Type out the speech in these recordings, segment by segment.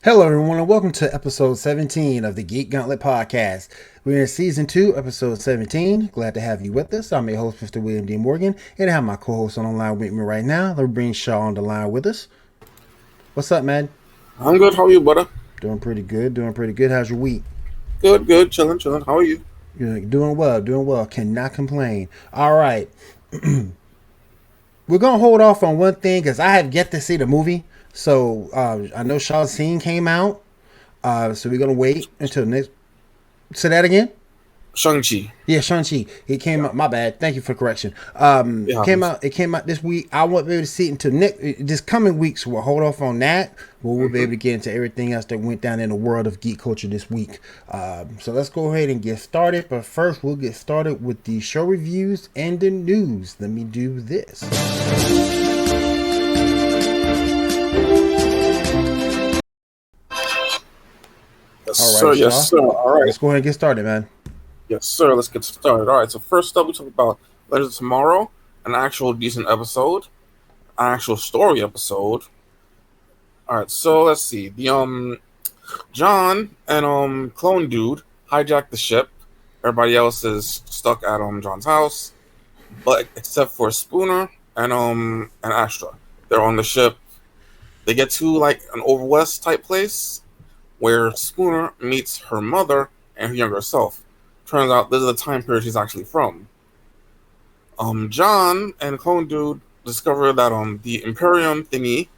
Hello, everyone, and welcome to episode 17 of the Geek Gauntlet podcast. We're in season 2, episode 17. Glad to have you with us. I'm your host, Mr. William D. Morgan, and I have my co host on the line with me right now. Let's bring Shaw on the line with us. What's up, man? I'm good. How are you, brother? Doing pretty good, doing pretty good. How's your week? Good, good. Chilling, chilling. How are you? You're doing well, doing well. Cannot complain. All right. We're going to hold off on one thing because I have yet to see the movie. So I know Shaw's scene came out. So we're going to wait until next. Say that again? Shang-Chi. Yeah, Shang-Chi. It came out. My bad. Thank you for correction. It Came happens. out. It came out this week. I won't be able to see it until next this coming week. So we'll hold off on that. But we'll be able to get into everything else that went down in the world of geek culture this week. So let's go ahead and get started. But first, we'll get started with the show reviews and the news. Let me do this. Yes, All sir. right, Yes, Shaw. sir. All right. Let's go ahead and get started, man. Yes, sir. Let's get started. All right. So first up, we talk about Legends of Tomorrow, an actual decent episode, an actual story episode. All right. So let's see. The John and clone dude hijacked the ship. Everybody else is stuck at John's house, but except for Spooner and Astra, they're on the ship. They get to like an over west type place where Spooner meets her mother and her younger self. Turns out this is the time period she's actually from. John and Clone Dude discover that the Imperium thingy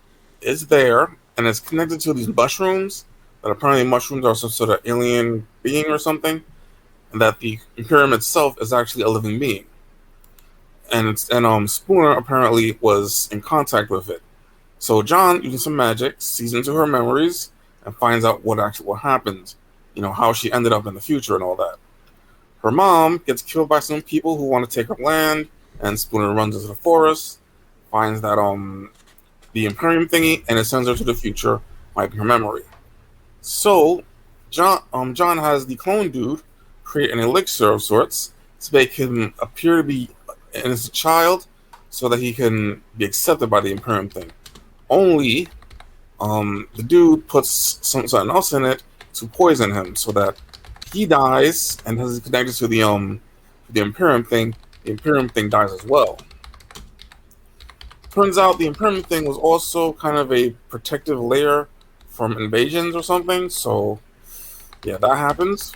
is there and it's connected to these mushrooms. That apparently mushrooms are some sort of alien being or something, and that the Imperium itself is actually a living being. And Spooner apparently was in contact with it. So John, using some magic, sees into her memories and finds out what happened, how she ended up in the future and all that. Her mom gets killed by some people who want to take her land, and Spooner runs into the forest, finds that the Imperium thingy, and it sends her to the future, wiping her memory. So John has the clone dude create an elixir of sorts to make him appear to be an innocent child, so that he can be accepted by the Imperium thing. Only the dude puts something else in it to poison him, so that he dies, and as he's connected to the Imperium thing, the Imperium thing dies as well. Turns out the Imperium thing was also kind of a protective layer from invasions or something. So yeah, that happens.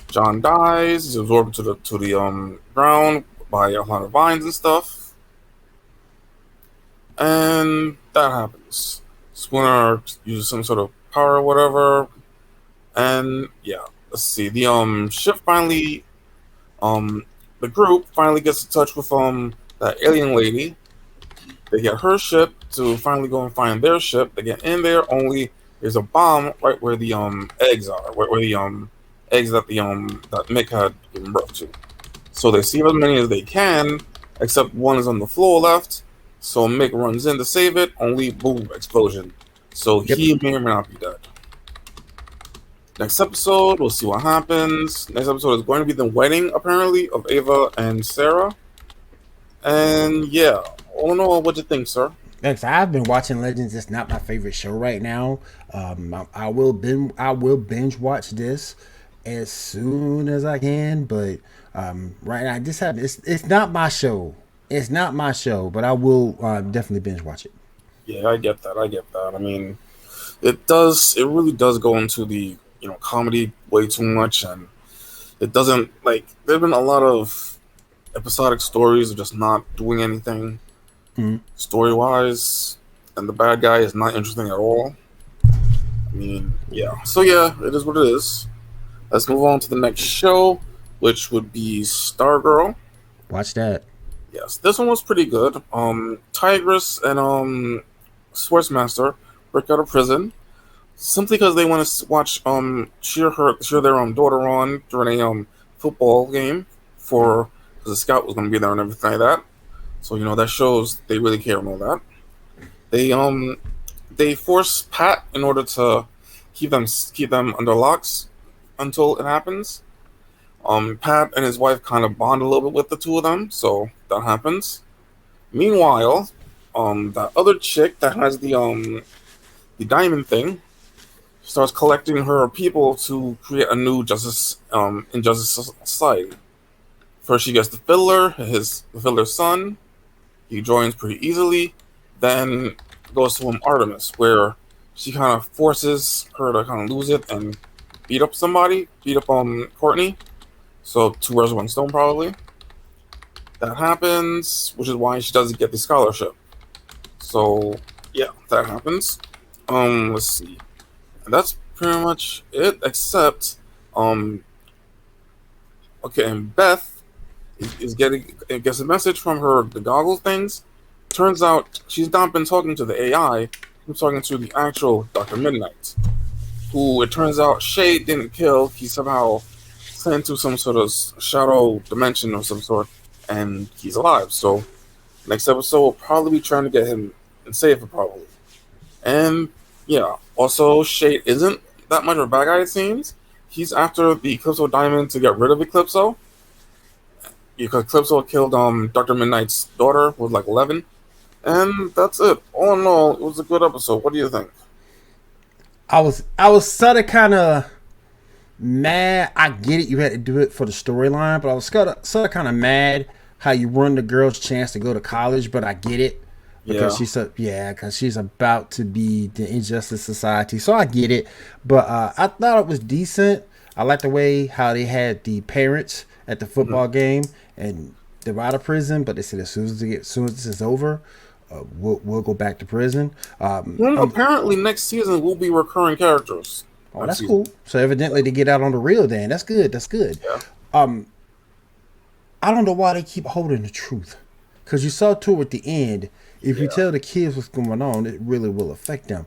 John dies. He's absorbed to the ground by a lot of vines and stuff, and that happens. Spooner uses some sort of power or whatever, and yeah, let's see. The ship finally, the group finally gets in touch with that alien lady. They get her ship to finally go and find their ship. They get in there. Only there's a bomb right where the eggs are, where the eggs that that Mick had given birth to. So they save as many as they can, except one is on the floor left. So Mick runs in to save it. Only boom, explosion. So Yep. he may or may not be dead. Next episode, we'll see what happens. Next episode is going to be the wedding, apparently, of Ava and Sarah. And yeah, all in all, what'd you think, sir? Thanks. I've been watching Legends. It's not my favorite show right now. I will binge watch this as soon as I can, but right now I just have it's not my show. It's not my show, but I will definitely binge watch it. Yeah, I get that. I get that. I mean, it does. It really does go into the comedy way too much, and it doesn't like. There've been a lot of episodic stories of just not doing anything Mm-hmm. story wise, and the bad guy is not interesting at all. I mean, yeah. So yeah, it is what it is. Let's move on to the next show, which would be Stargirl. Watch that. Yes, this one was pretty good. Tigress and Sportsmaster break out of prison simply because they want to watch cheer their daughter on during a football game for because the scout was going to be there and everything like that. So that shows they really care and all that. They force Pat in order to keep them under locks until it happens. Pat and his wife kind of bond a little bit with the two of them, so that happens. Meanwhile, that other chick that has the diamond thing, She starts collecting her people to create a new injustice society. First, she gets the Fiddler, the Fiddler's son. He joins pretty easily. Then goes to Artemis, where she kind of forces her to kind of lose it and beat up Courtney. So 2 birds with 1 stone, probably. That happens, which is why she doesn't get the scholarship. So yeah, that happens. Let's see. And that's pretty much it, except okay, and Beth gets a message from the goggle things. Turns out she's not been talking to the AI. She's talking to the actual Dr. Midnight, who it turns out Shay didn't kill. He somehow sent to some sort of shadow dimension of some sort, and he's alive. So next episode we'll probably be trying to get him and save him, probably. And yeah, also Shay isn't that much of a bad guy, it seems. He's after the Eclipso Diamond to get rid of Eclipso, because Eclipso killed Dr. Midnight's daughter, who was like 11. And that's it. All in all, it was a good episode. What do you think? I was sort of kind of mad. I get it, you had to do it for the storyline, but I was sort of kind of mad how you ruined the girl's chance to go to college. But I get it because she's about to be the Injustice Society, so I get it. But I thought it was decent. I like the way how they had the parents at the football game, and they're out of prison, but they said as soon as this is over, we'll go back to prison. Apparently next season will be recurring characters. Oh, that's cool. So evidently they get out on the real then. That's good. Yeah. I don't know why they keep holding the truth. Because you saw toward the end, if you tell the kids what's going on, it really will affect them.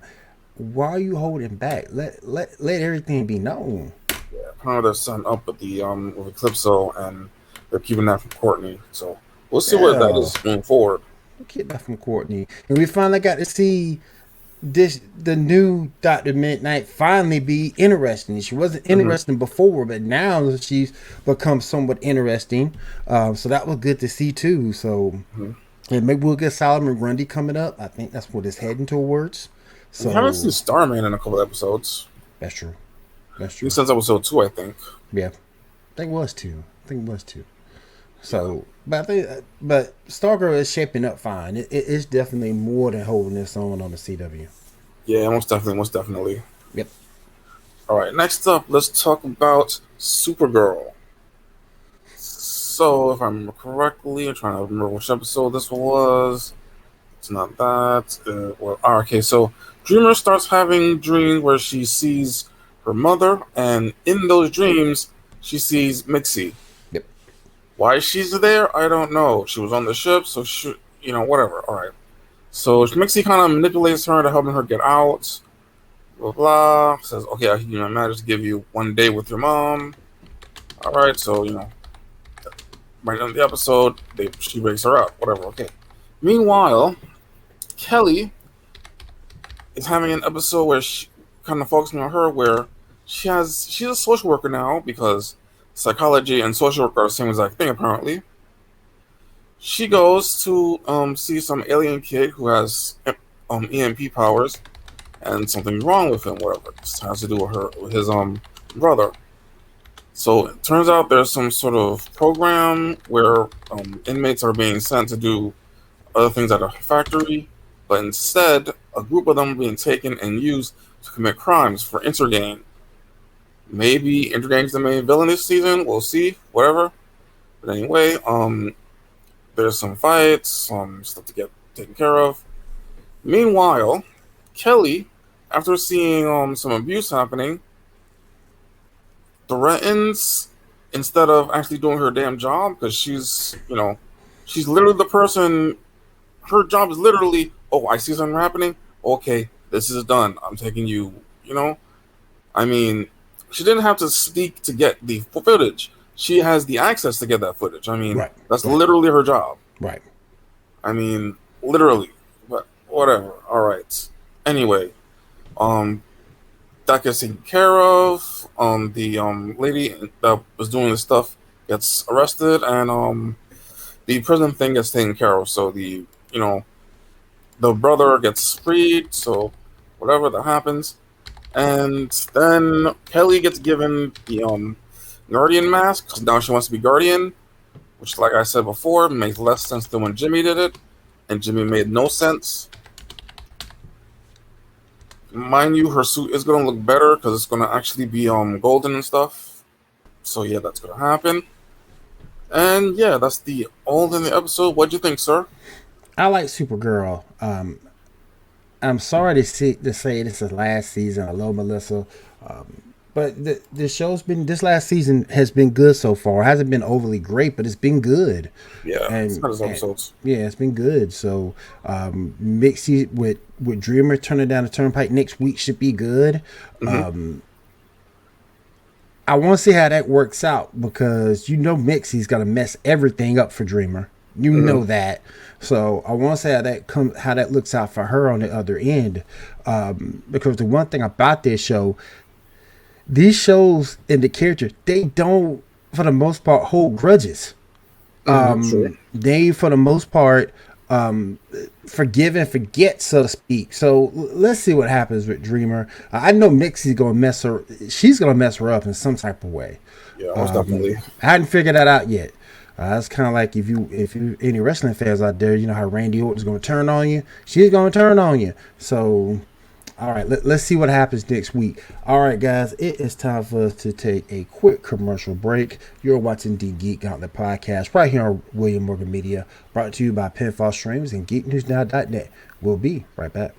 Why are you holding back? Let everything be known. Yeah, apparently they're setting up with with Eclipso, and they're keeping that from Courtney. So we'll see what that is moving forward. We'll keep that from Courtney. And we finally got to see the new Dr. Midnight finally be interesting. She wasn't interesting before, but now she's become somewhat interesting. So that was good to see too. So and maybe we'll get Solomon Grundy coming up. I think that's what it's heading towards. So we haven't seen Starman in a couple episodes. That's true. Since episode 2, I think. Yeah, I think it was 2. So, but Stargirl is shaping up fine. It's definitely more than holding its own on the CW. Yeah, most definitely. Yep. All right, next up, let's talk about Supergirl. So, if I remember correctly, I'm trying to remember which episode this was. It's not that. Okay, so Dreamer starts having dreams where she sees her mother, and in those dreams, she sees Mixie. Yep. Why she's there, I don't know. She was on the ship, so whatever. All right. So Mixie kind of manipulates her to helping her get out. Blah blah. Says, okay, I managed to give you 1 day with your mom. All right, so right on the episode, she wakes her up. Whatever. Okay. Meanwhile, Kelly is having an episode where she kind of focusing on her, where she's a social worker now, because psychology and social work are the same exact thing, apparently. She goes to see some alien kid who has EMP powers, and something's wrong with him, whatever. It has to do with his brother. So it turns out there's some sort of program where inmates are being sent to do other things at a factory, but instead a group of them are being taken and used to commit crimes for Intergang. Maybe Intergang's the main villain this season. We'll see. Whatever. But anyway, there's some fights, some stuff to get taken care of. Meanwhile, Kelly, after seeing some abuse happening, threatens, instead of actually doing her damn job, because she's literally the person. Her job is literally, oh, I see something happening. Okay, this is done. I'm taking you. I mean, she didn't have to sneak to get the footage. She has the access to get that footage. I mean, that's literally her job. Right. I mean, literally. But whatever. All right. Anyway, that gets taken care of. The lady that was doing this stuff gets arrested, and the prison thing gets taken care of. So the brother gets freed. So whatever that happens. And then Kelly gets given the Guardian mask because now she wants to be Guardian, which, like I said before, makes less sense than when Jimmy did it, and Jimmy made no sense. Mind you, her suit is going to look better because it's going to actually be golden and stuff. So yeah, that's going to happen. And yeah, that's the all in the episode. What'd you think, sir? I like Supergirl. I'm sorry to say this is last season. Hello, Melissa. But the show's been, this last season has been good so far. It hasn't been overly great, but it's been good. Yeah, it's not his episodes. Yeah, it's been good. So Mixie with Dreamer turning down the turnpike next week should be good. Mm-hmm. I want to see how that works out because Mixie's gonna mess everything up for Dreamer. You know that. So I want to see how that looks out for her on the other end. Because the one thing about this show, these shows and the characters, they don't, for the most part, hold grudges. Sure. They, for the most part, forgive and forget, so to speak. So let's see what happens with Dreamer. I know Mixie's gonna mess her. She's gonna mess her up in some type of way. Yeah, most definitely. I hadn't figured that out yet. It's kind of like if you any wrestling fans out there, you know how Randy Orton's going to turn on you. She's going to turn on you. So, all right, let's see what happens next week. All right, guys, it is time for us to take a quick commercial break. You're watching the Geek Gauntlet podcast right here on William Morgan Media, brought to you by Pinfall Streams and GeekNewsNow.net. We'll be right back.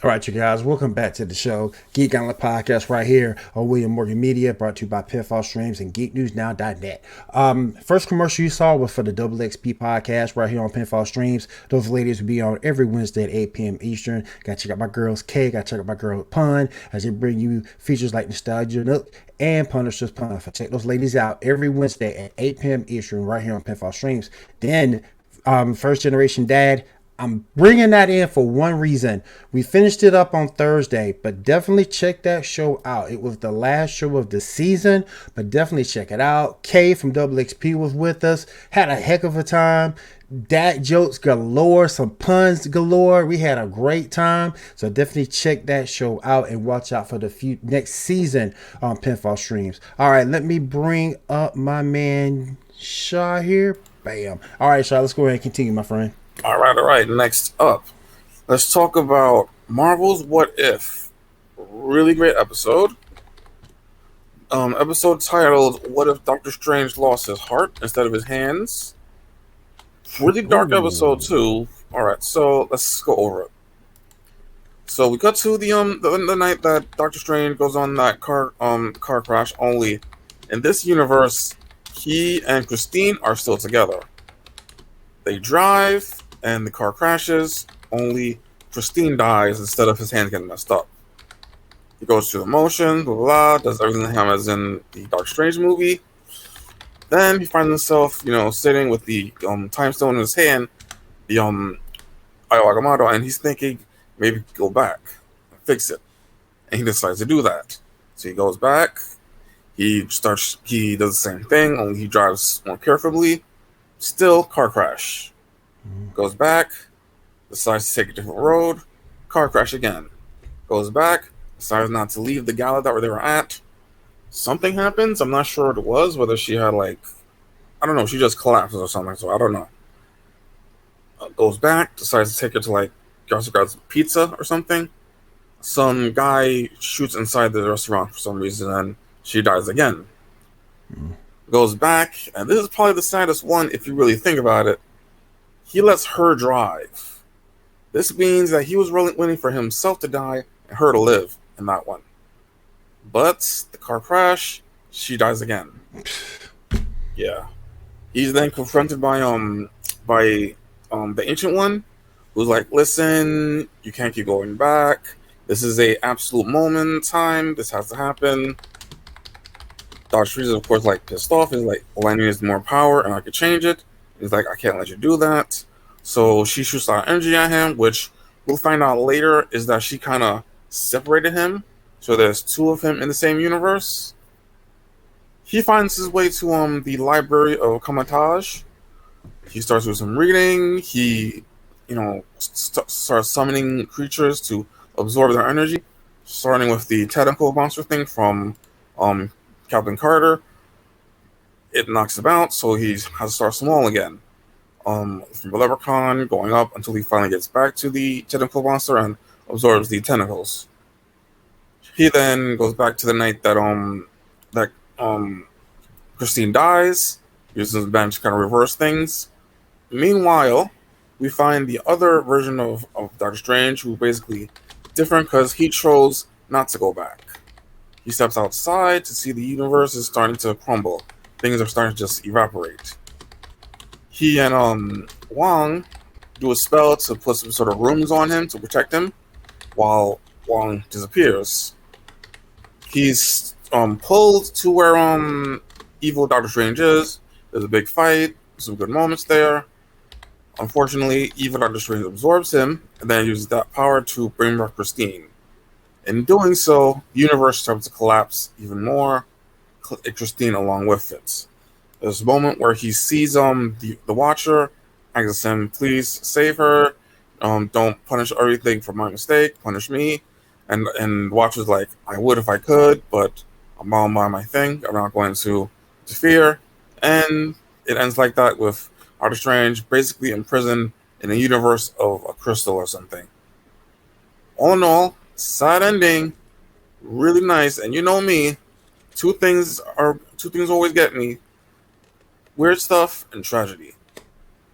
All right, you guys, welcome back to the show. Geek Gauntlet podcast right here on William Morgan Media, brought to you by Pinfall Streams and GeekNewsNow.net. First commercial you saw was for the Double XP podcast right here on Pinfall Streams. Those ladies will be on every Wednesday at 8 p.m. Eastern. Got to check out my girls K, got to check out my girl Pun, as they bring you features like Nostalgia Nook and Punisher's Pun. Check those ladies out every Wednesday at 8 p.m. Eastern right here on Pinfall Streams. Then, First Generation Dad, I'm bringing that in for one reason. We finished it up on Thursday, but definitely check that show out. It was the last show of the season, but definitely check it out. Kay from Double XP was with us. Had a heck of a time. Dad jokes galore, some puns galore. We had a great time. So definitely check that show out and watch out for the next season on Pinfall Streams. All right, let me bring up my man Shaw here. Bam. All right, Shaw, let's go ahead and continue, my friend. All right. Next up, let's talk about Marvel's What If. Really great episode. Episode titled "What If Doctor Strange Lost His Heart Instead of His Hands." Really dark episode too. All right, so let's go over it. So we cut to the night that Doctor Strange goes on that car crash. Only in this universe, he and Christine are still together. They drive, and the car crashes, only Christine dies instead of his hand getting messed up. He goes through the motion, blah, blah, blah, does everything him as in the Doctor Strange movie. Then he finds himself, sitting with the time stone in his hand, the Ayo Agamotto, and he's thinking, maybe go back and fix it. And he decides to do that. So he goes back, he does the same thing, only he drives more carefully. Still, car crash. Goes back, decides to take a different road, car crash again. Goes back, decides not to leave the gala that they were at. something happens. I'm not sure what it was. Whether she had like, I don't know, she just collapses or something. So I don't know. Goes back, decides to take her to like grabs pizza or something. Some guy shoots inside the restaurant for some reason, and she dies again. Goes back, and this is probably the saddest one if you really think about it. He lets her drive. This means that he was really waiting for himself to die and her to live in that one. But the car crash, she dies again. Yeah. He's then confronted by the Ancient One, who's like, listen, you can't keep going back. This is a absolute moment in time. This has to happen. Dr. Strange is, of course, like pissed off. He's like, all I need is more power and I could change it. He's like, I can't let you do that. So she shoots out energy at him, which we'll find out later is that she kind of separated him. So there's two of him in the same universe. He finds his way to the library of Kamatage. He starts doing some reading. He, starts summoning creatures to absorb their energy, starting with the tentacle monster thing from Captain Carter. It knocks him out, so he has to start small again. From the leprechaun going up until he finally gets back to the tentacle monster and absorbs the tentacles. He then goes back to the night that Christine dies, uses his band to kind of reverse things. Meanwhile, we find the other version of Doctor Strange, who basically different because he chose not to go back. He steps outside to see the universe is starting to crumble. Things are starting to just evaporate. He and Wong do a spell to put some sort of runes on him to protect him, while Wong disappears. He's pulled to where evil Doctor Strange is. There's a big fight, some good moments there. Unfortunately, evil Doctor Strange absorbs him and then uses that power to bring back Christine. In doing so, the universe starts to collapse even more, Christine along with it. There's a moment where he sees the Watcher, asks him, please save her, don't punish everything for my mistake, punish me. And Watcher's like, I would if I could, but I'm bound by my thing, I'm not going to interfere. And it ends like that with Doctor Strange basically imprisoned in a universe of a crystal or something. All in all, sad ending, really nice. And you know me, two things always get me: weird stuff and tragedy.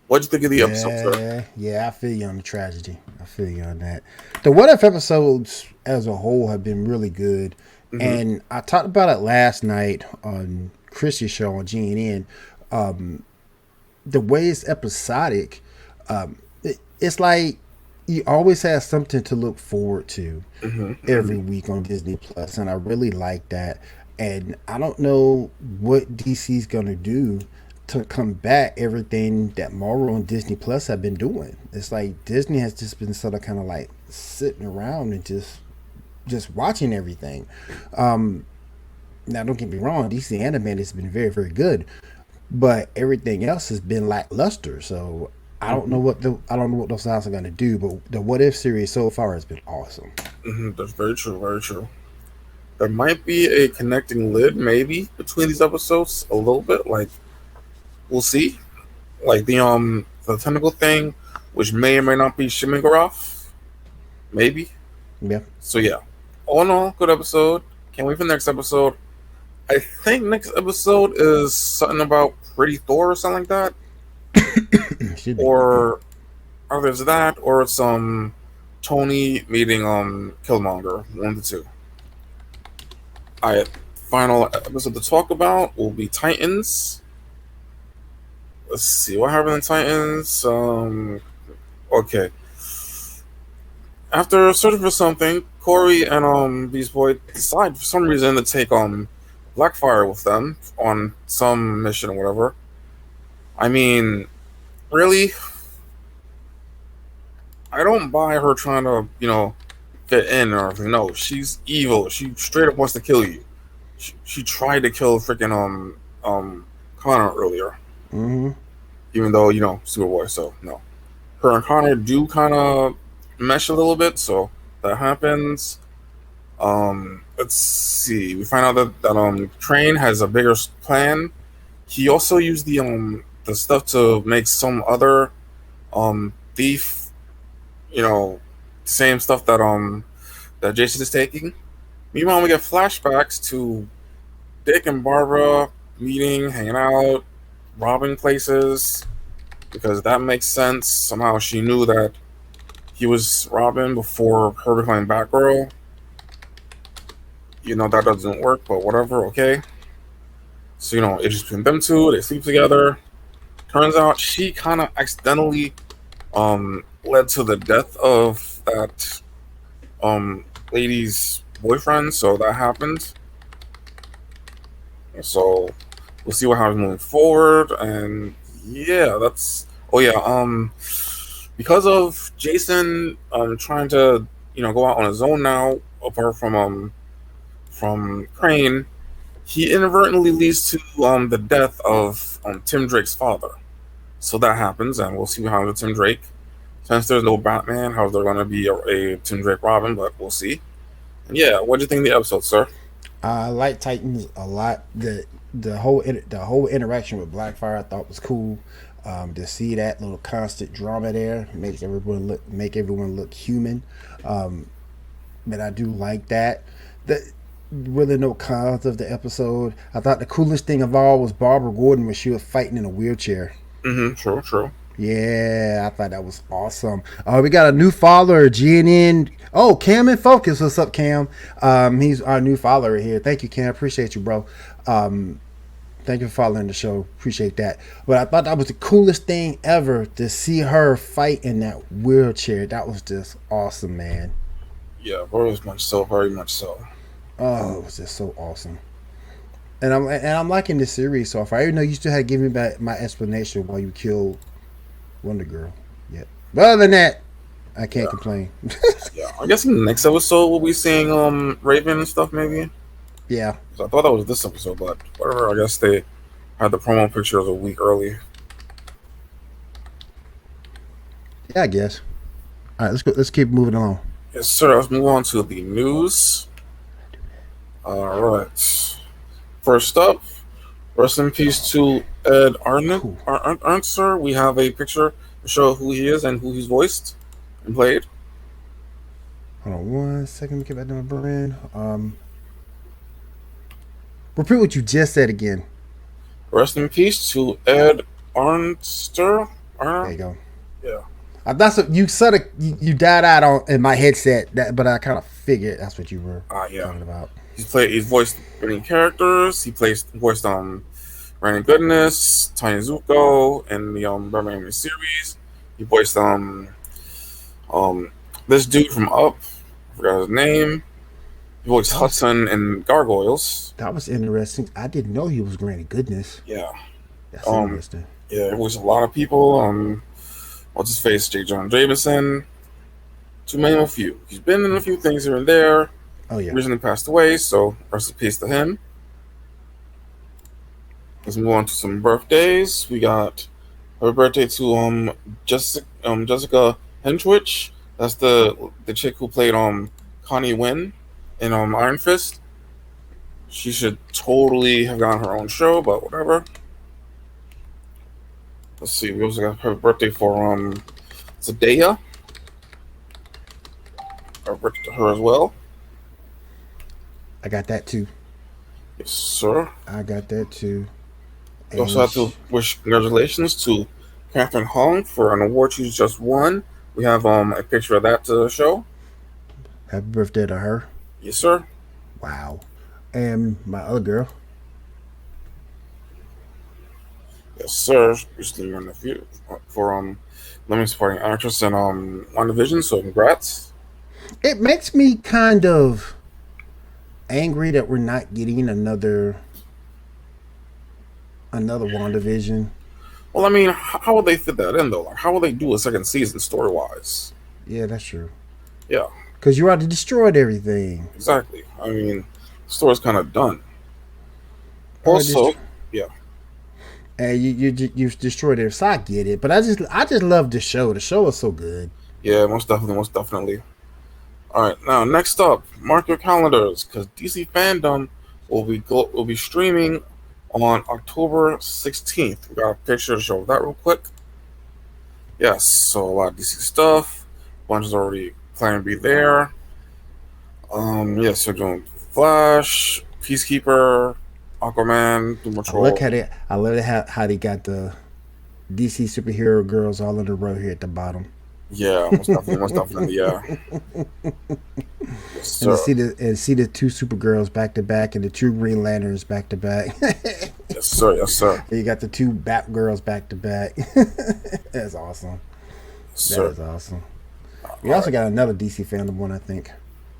What'd you think of the episode, sir? Yeah, I feel you on the tragedy. I feel you on that. The What If episodes as a whole have been really good. Mm-hmm. And I talked about it last night on Chris's show on GNN. The way it's episodic, it's like you always have something to look forward to every week on Disney Plus, and I really like that. And I don't know what DC's gonna do to combat everything that Marvel and Disney Plus have been doing. It's like Disney has just been sort of kind of like sitting around and just watching everything. Now, don't get me wrong, DC Animated has been very, very good, but everything else has been lackluster. So I don't know what those guys are going to do. But the What If series so far has been awesome. That's very true. Very true. There might be a connecting lid, maybe, between these episodes a little bit. Like, we'll see. Like the tentacle thing, which may or may not be Shimigoroth. Maybe. Yeah. So yeah. All in all, good episode. Can't wait for the next episode. I think next episode is something about Pretty Thor or something like that. Or there's that, or it's Tony meeting Killmonger. One of the two. Alright, final episode to talk about will be Titans. Let's see what happened in Titans. Okay. After searching for something, Corey and Beast Boy decide for some reason to take Blackfire with them on some mission or whatever. I mean, really? I don't buy her trying to, fit in or anything. No, she's evil. She straight up wants to kill you. She tried to kill freaking Connor earlier. Even though, Superboy, so no. Her and Connor do kind of mesh a little bit, so that happens. let's see. We find out that Train has a bigger plan. He also used the stuff to make some other thief. Same stuff that Jason is taking. Meanwhile, we get flashbacks to Dick and Barbara meeting, hanging out, robbing places, because that makes sense. Somehow she knew that he was Robin before her becoming Batgirl. That doesn't work, but whatever, okay. So, it's just between them two, they sleep together. Turns out she kind of accidentally led to the death of that lady's boyfriend, so that happened. So we'll see what happens moving forward, and yeah, that's because of Jason trying to go out on his own now, apart from Crane, he inadvertently leads to the death of Tim Drake's father. So that happens, and we'll see what happens with Tim Drake. Since there's no Batman, how's there going to be a Tim Drake Robin? But we'll see. And yeah, what do you think of the episode, sir? I like Titans a lot. The whole interaction with Blackfire I thought was cool. To see that little constant drama there makes everyone look human. But I do like that. Really no cons of the episode. I thought the coolest thing of all was Barbara Gordon when she was fighting in a wheelchair. True. Yeah, I thought that was awesome. We got a new follower, GNN. Oh, Cam in Focus. What's up, Cam? He's our new follower here. Thank you, Cam. Appreciate you, bro. Thank you for following the show. Appreciate that. But I thought that was the coolest thing ever to see her fight in that wheelchair. That was just awesome, man. Yeah, very much so. Oh, it was just so awesome. And I'm liking this series so far. Even though you still had to give me back my explanation while you killed Wonder Girl. Yeah. But other than that, I can't complain. Yeah, I guess in the next episode we'll be seeing Raven and stuff maybe. Yeah. I thought that was this episode, but whatever. I guess they had the promo pictures a week early. Yeah, I guess. All right, let's go. Let's keep moving along. Yes, sir. Let's move on to the news. All right. First up, rest in peace to Ed Arnster. We have a picture to show who he is and who he's voiced and played. Hold on 1 second. Let me get back to my brain. Repeat what you just said again. Rest in peace to Ed Arnster. There you go. Yeah. That's what you said. You died out on in my headset, but I kind of figured that's what you were talking about. He's voiced many characters. He voiced Randy Goodness, Tanya Zuko in the Batman series. He voiced this dude from Up. I forgot his name. He voiced Hudson in Gargoyles. That was interesting. I didn't know he was Randy Goodness. Yeah. That's interesting. Yeah, he voiced a lot of people. What's his face? J. Jonah Jameson. To name a few. He's been in a few things here and there. Oh yeah. Recently passed away, so rest in peace to him. Let's move on to some birthdays. We got happy birthday to Jessica Henwich. That's the chick who played Connie Wynn in Iron Fist. She should totally have gotten her own show, but whatever. Let's see. We also got happy birthday for Zendaya. Happy birthday to her as well. I got that too. Yes, sir. I got that too. We also have to wish congratulations to Catherine Hong for an award she's just won. We have a picture of that to show. Happy birthday to her. Yes, sir. Wow. And my other girl. Yes, sir. Recently won a few for Lemon Supporting Actress in WandaVision, so congrats. It makes me kind of angry that we're not getting another WandaVision. Well, I mean, how would they fit that in though? Like, how would they do a second season story wise? Yeah, that's true. Yeah, because you already destroyed everything. Exactly. I mean, the story's kind of done. Also, yeah. And you destroyed it, so I get it. But I just love the show. The show is so good. Yeah, most definitely. All right, now next up, mark your calendars because DC Fandom will be streaming on October 16th. We got a picture to show that real quick. Yes, so a lot of DC stuff. Bunch is already planning to be there. Yes, we're doing Flash, Peacekeeper, Aquaman, Doom Patrol. I love how they got the DC superhero girls all in a row here at the bottom. Yeah, most definitely, yeah. Yes, and to see the two Supergirls back to back and the two Green Lanterns back to back. Yes, sir. Yes, sir. And you got the two Batgirls back to back. That's awesome. Yes, that is awesome. We also got another DC Fandom one, I think.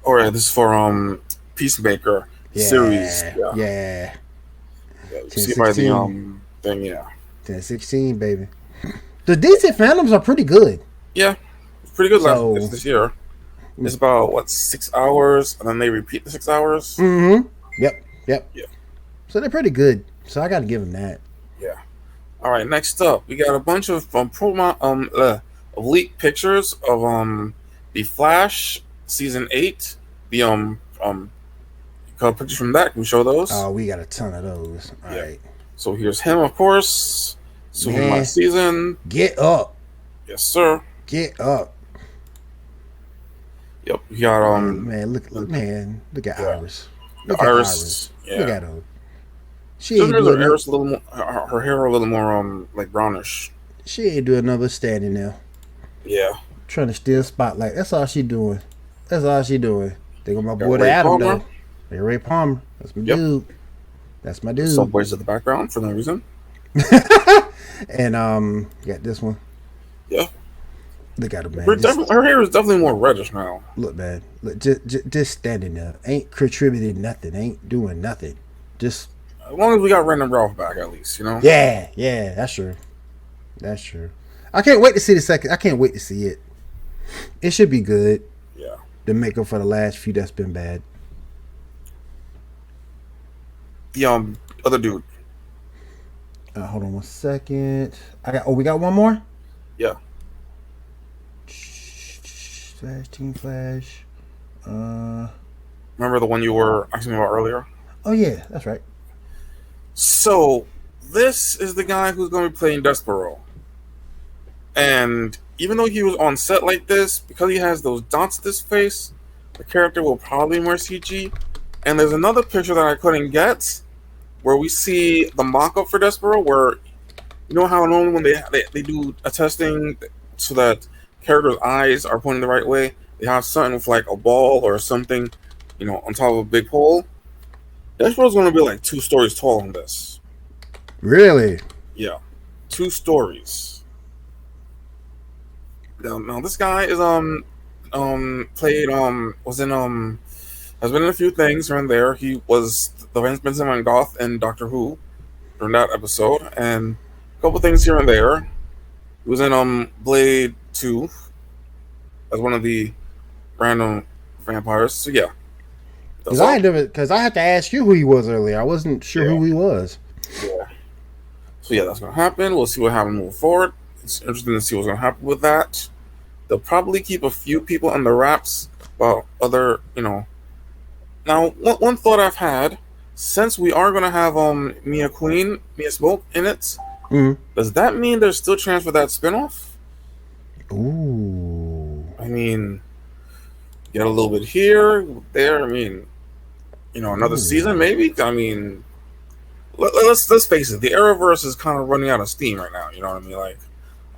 Oh yeah, this is for Peacemaker series. Yeah. You see by the thing, yeah. 10/16, baby. The DC Fandoms are pretty good. Yeah, it's pretty good this year. It's about 6 hours, and then they repeat the 6 hours. Mm-hmm. Yep. Yeah. So they're pretty good. So I got to give them that. Yeah. All right. Next up, we got a bunch of leaked pictures of the Flash season 8. The pictures from that. Can we show those? Oh, we got a ton of those. All right. So here's him, of course. So my season. Get up. Yes, sir. Get up. Yep. We got look at Iris. Look at Iris. Yeah. Look at her. She ain't doing Iris a little more. Her hair a little more like brownish. She ain't doing another standing there. Yeah. Trying to steal spotlight. That's all she doing. They got my boy Adam though. Hey, Ray Palmer. That's my dude. That's my dude. Some boys in the background for no reason. And you got this one. Yeah. Look at her, man. Her hair is definitely more reddish now. Look, man. Look, just standing there. Ain't contributing nothing. Ain't doing nothing. Just as long as we got Random Ralph back, at least, you know. Yeah. That's true. I can't wait to see the second. I can't wait to see it. It should be good. Yeah. The makeup for the last few that's been bad. The other dude. Hold on one second. We got one more? Yeah. Team Flash. Remember the one you were asking me about earlier? Oh yeah, that's right. So this is the guy who's going to be playing Despero. And even though he was on set like this, because he has those dots to his face, the character will probably be more CG. And there's another picture that I couldn't get where we see the mock-up for Despero, where you know how normally when they do a testing so that characters' eyes are pointing the right way, they have something with like a ball or something, on top of a big pole. Despero's going to be like 2 stories tall in this. Really? Yeah, 2 stories. Now this guy is has been in a few things here and there. He was the Vincent Van Gogh in Doctor Who during that episode, and a couple things here and there. He was in Blade 2 as one of the random vampires. So yeah. Because I had to ask you who he was earlier. I wasn't sure who he was. Yeah. So yeah, that's gonna happen. We'll see what happens moving forward. It's interesting to see what's gonna happen with that. They'll probably keep a few people on the wraps about other, Now, one thought I've had, since we are gonna have Mia Smoke in it, does that mean there's still chance for that spinoff? Ooh. I mean, get a little bit here, there. I mean, another season maybe. I mean, let's face it, the Arrowverse is kind of running out of steam right now. You know what I mean? Like,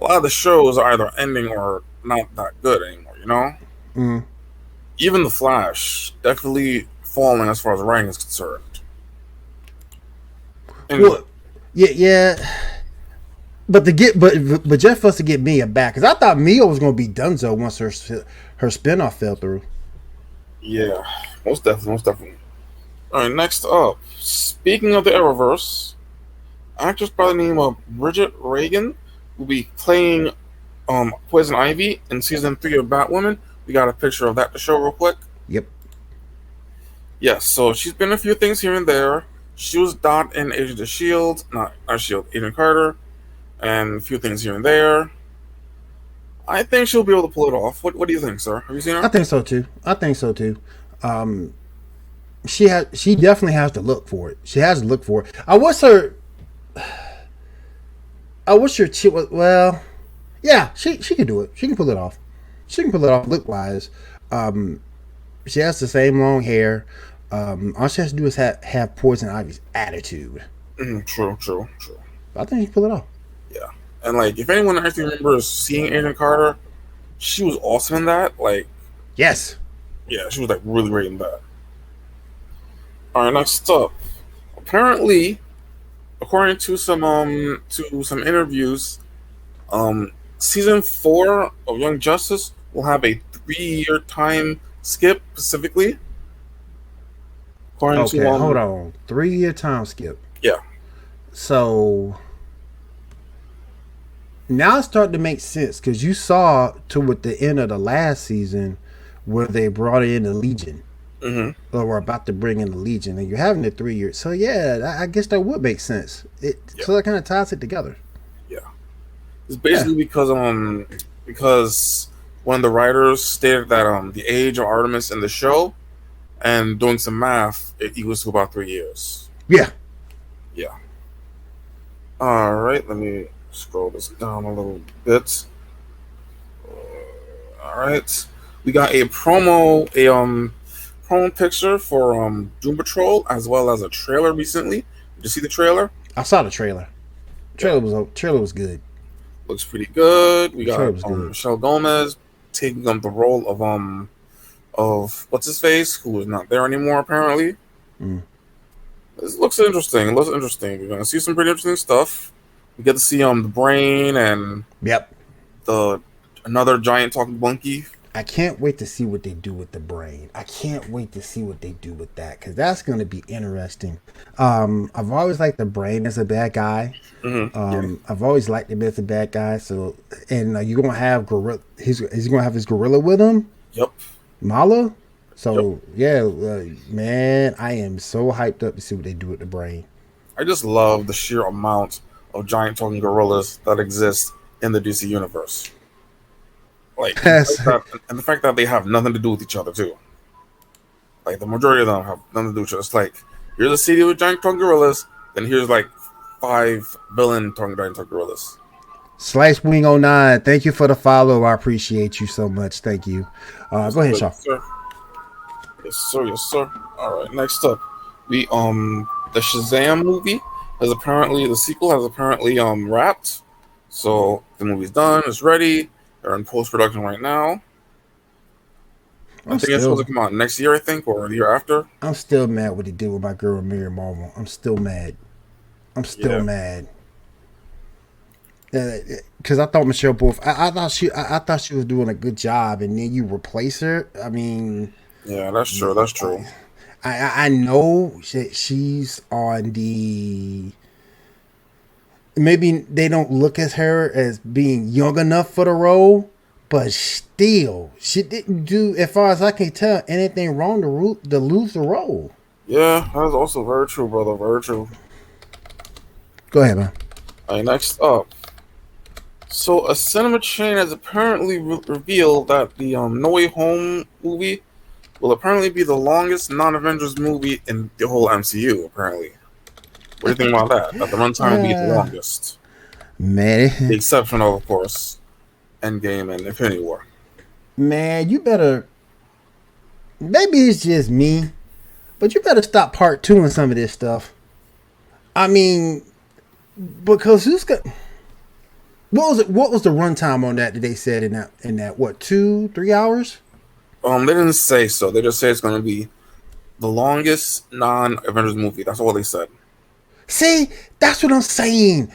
a lot of the shows are either ending or not that good anymore. Even the Flash definitely falling as far as writing is concerned. Well, yeah. But Jeff wants to get Mia back, because I thought Mia was going to be donezo once her spinoff fell through. Yeah, most definitely. All right, next up. Speaking of the Arrowverse, actress by the name of Bridget Regan will be playing Poison Ivy in season 3 of Batwoman. We got a picture of that to show real quick. Yep. Yes, so she's been in a few things here and there. She was Dot in Agent of S.H.I.E.L.D., not S.H.I.E.L.D., Agent Carter, and a few things here and there. I think she'll be able to pull it off. What do you think, sir? Have you seen I her? think so too. I think so too. Um, she definitely has to look for it. She has to look for it. I wish her chick was well. Yeah, she can do it. She can pull it off. She can pull it off look wise. Um, she has the same long hair. All she has to do is have Poison Ivy's attitude. True. I think she can pull it off. Yeah. And like, if anyone actually remembers seeing Agent Carter, she was awesome in that. Like, Yes. yeah, she was like really great in that. All right, next up. Apparently, according to some interviews, season 4 of Young Justice will have a 3-year time skip specifically. According to Okay, hold on. 3-year time skip. yeah. So now it's starting to make sense because you saw toward the end of the last season where they brought in the Legion. Or we're about to bring in the Legion, and you're having it 3 years. So yeah, I guess that would make sense. So that kind of ties it together. Yeah. It's basically because one of the writers stated that the age of Artemis in the show, and doing some math, it equals to about 3 years. Yeah. Yeah. All right, let me scroll this down a little bit. All right, we got a promo picture for Doom Patrol as well as a trailer recently. Did you see the trailer? I saw the trailer. Trailer was good. Looks pretty good. We got good. Michelle Gomez taking the role of what's his face, who is not there anymore apparently. This looks interesting. It looks interesting. We're gonna see some pretty interesting stuff. We get to see the Brain and another giant talking monkey. I can't wait to see what they do with the Brain. I can't wait to see what they do with that because that's going to be interesting. I've always liked the Brain as a bad guy. I've always liked him as a bad guy. So, and you're going to have gorilla. He's going to have his gorilla with him. Yep. Mala. So man, I am so hyped up to see what they do with the Brain. I just love the sheer amount of giant talking gorillas that exist in the DC universe. Like, and the fact that they have nothing to do with each other too. Like the majority of them have nothing to do with each other. It's like here's a city with giant talking gorillas, then here's like 5 billion giant talking gorillas. Slice Wing 09, thank you for the follow. I appreciate you so much. Thank you. Go ahead, Shaw. Yes, sir. All right, next up, the Shazam movie the sequel has apparently wrapped. So the movie's done, it's ready. They're in post-production right now. I think it's supposed to come out next year, I think, or the year after. I'm still mad what they did with my girl Mary Marvel. I'm still mad. Mad. Because I thought Michelle Wolf, I thought she was doing a good job, and then you replace her. I mean, yeah, that's true. I know she's on the. Maybe they don't look at her as being young enough for the role, but still, she didn't do, as far as I can tell, anything wrong to lose the role. Yeah, that's also very true, brother. Very true. Go ahead, man. All right, next up. So, a cinema chain has apparently revealed that the No Way Home movie will apparently be the longest non-Avengers movie in the whole MCU, apparently. What do you think about that? That the runtime will be the longest. Man. The exception of course, Endgame and Infinity War. Man, you better... Maybe it's just me, but you better stop part 2 and some of this stuff. I mean, because who's got... What was the runtime on that they said in that what, 2-3 hours? They didn't say so. They just say it's going to be the longest non-Avengers movie. That's all they said. See, that's what I'm saying.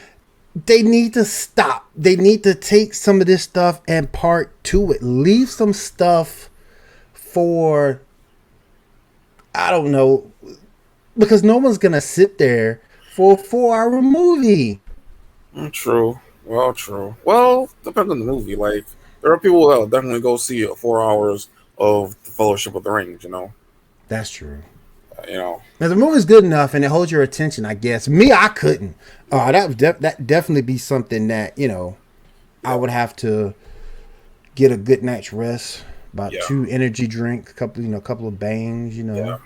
They need to stop. They need to take some of this stuff and part 2 it. Leave some stuff for, I don't know, because no one's going to sit there for a 4-hour movie. True. Well, depends on the movie. Like, there are people that will definitely go see 4 hours of The Fellowship of the Ring, you know? That's true. Now the movie's good enough and it holds your attention, I guess. Me, I couldn't. That would definitely be something that, I would have to get a good night's rest. About Yeah, 2 energy drinks, couple of bangs, yeah.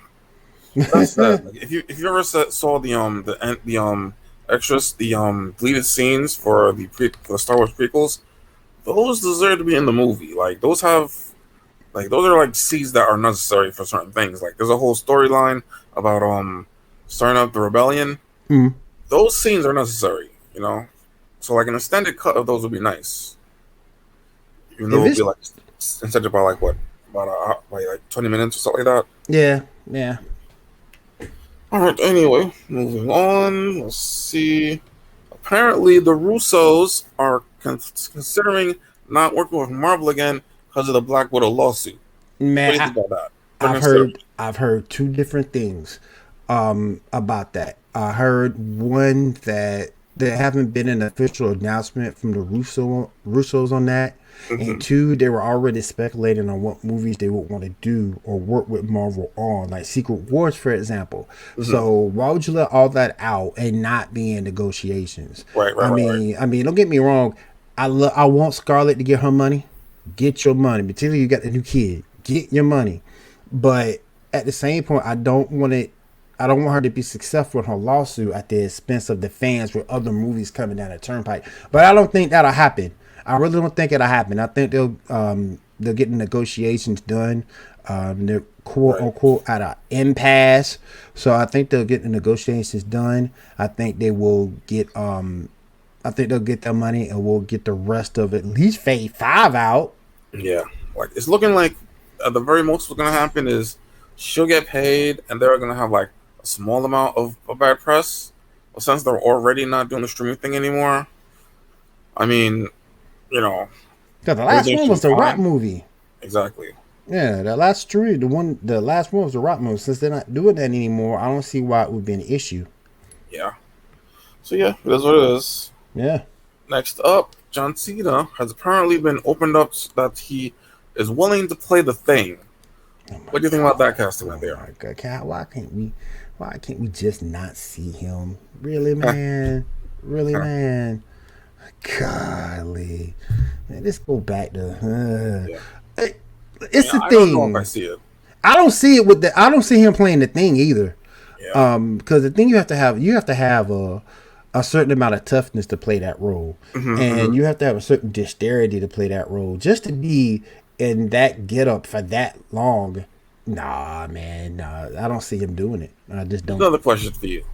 That's sad. Like, if you ever saw the extras, the deleted scenes for for the Star Wars prequels, those deserve to be in the movie. Like those are like seeds that are necessary for certain things. Like there's a whole storyline about starting up the rebellion. Mm. Those scenes are necessary, you know. So like an extended cut of those would be nice. Even though If it would be it's like extended by like what about like 20 minutes or something like that. yeah. All right. Anyway, moving on. Let's see. Apparently, the Russos are considering not working with Marvel again because of the Black Widow lawsuit. What do Man, you think about that? They're I've considering. heard I've heard two different things about that. I heard one that there haven't been an official announcement from the Russos on that, and Mhm. two, they were already speculating on what movies they would want to do or work with Marvel on, like Secret Wars, for example. Mhm. So why would you let all that out and not be in negotiations? Right. Right. I Right. Right. mean, I mean, don't get me wrong. I want Scarlett to get her money. Get your money. Particularly you got the new kid. Get your money. But at the same point, I don't want it. I don't want her to be successful in her lawsuit at the expense of the fans with other movies coming down the turnpike. But I don't think that'll happen. I really don't think it'll happen. I think they'll get the negotiations done. They're quote Right. unquote at an impasse. So I think they'll get the negotiations done. I think they will get I think they'll get their money and we'll get the rest of at least Phase 5 out. Yeah. Like it's looking like the very most what's gonna happen is she'll get paid, and they're gonna have like a small amount of bad press. Well, since they're already not doing the streaming thing anymore, I mean, you know, Because the last everything one should was be the Rock fine. movie. Exactly. Yeah, the last one was the Rock movie. Since they're not doing that anymore, I don't see why it would be an issue. Yeah. So yeah, it is what it is. Yeah. Next up, John Cena has apparently been opened up that he is willing to play the Thing. Oh my What do you think god. about that casting right Oh there? my god. Why can't we just not see him? Really, man? Really, man? Golly. Man, let's go back to Yeah. it's Yeah, the I don't know if I thing. see it. I don't see him playing the Thing either. Yeah. Because the thing you have to have a certain amount of toughness to play that role, Hmm. and you have to have a certain dexterity to play that role. Just to be in that get up for that long, nah, man, nah, I don't see him doing it. I just don't. Another question for you.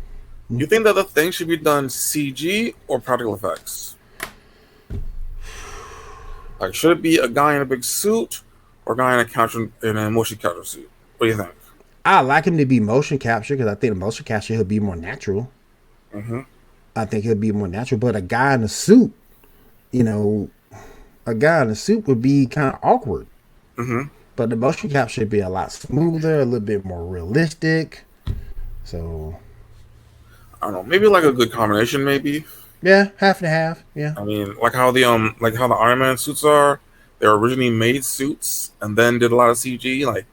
You think that the Thing should be done CG or practical effects? Like, should it be a guy in a big suit or a guy in a motion capture suit? What do you think? I like him to be motion capture because I think the motion capture he'll be more natural. Hmm. I think he'll be more natural. But a guy in a suit, you know, a guy in a suit would be kind of awkward. Hmm. But the motion capture would be a lot smoother, a little bit more realistic. So I don't know. Maybe like a good combination. Maybe. yeah, half and a half. Yeah. I mean, like how the Iron Man suits are. They were originally made suits and then did a lot of CG. Like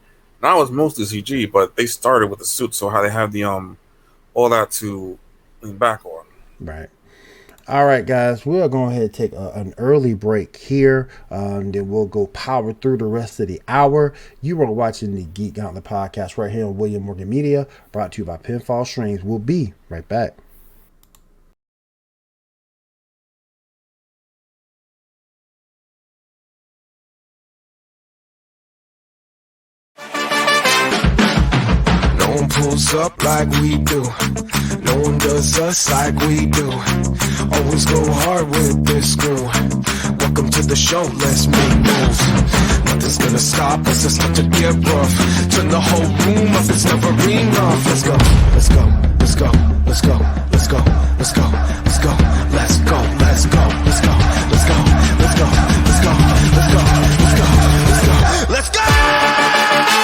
now it's mostly CG, but they started with the suits, so how they have the all that to lean back on. Right. All right, guys. We'll go ahead and take an early break here. Then we'll go power through the rest of the hour. You are watching the Geek Gauntlet podcast right here on William Morgan Media, brought to you by Pinfall Strings. We'll be right back. No one pulls up like we do. No one does us like we do. Always go hard with this crew. Welcome to the show, let's make moves. Nothing's gonna stop us, it's about to get rough. Turn the whole room up, it's never enough. Let's go, let's go, let's go, let's go, let's go, let's go, let's go, let's go, let's go, let's go, let's go, let's go, let's go, let's go, let's go, let's go, let's go.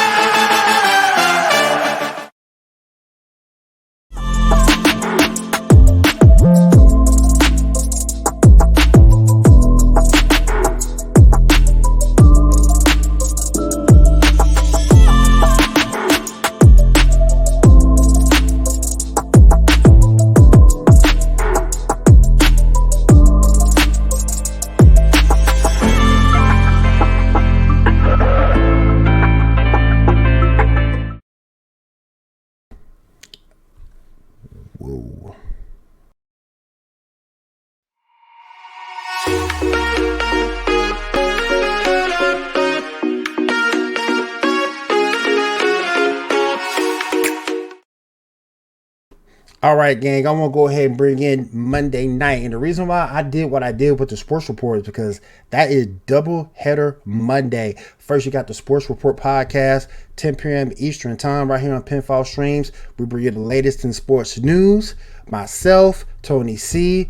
All right, gang. I want to go ahead and bring in Monday night, and the reason why I did what I did with the sports report is because that is double header Monday. First, you got the Sports Report podcast, 10 p.m. Eastern time, right here on Pinfall Streams. We bring you the latest in sports news. Myself, Tony C,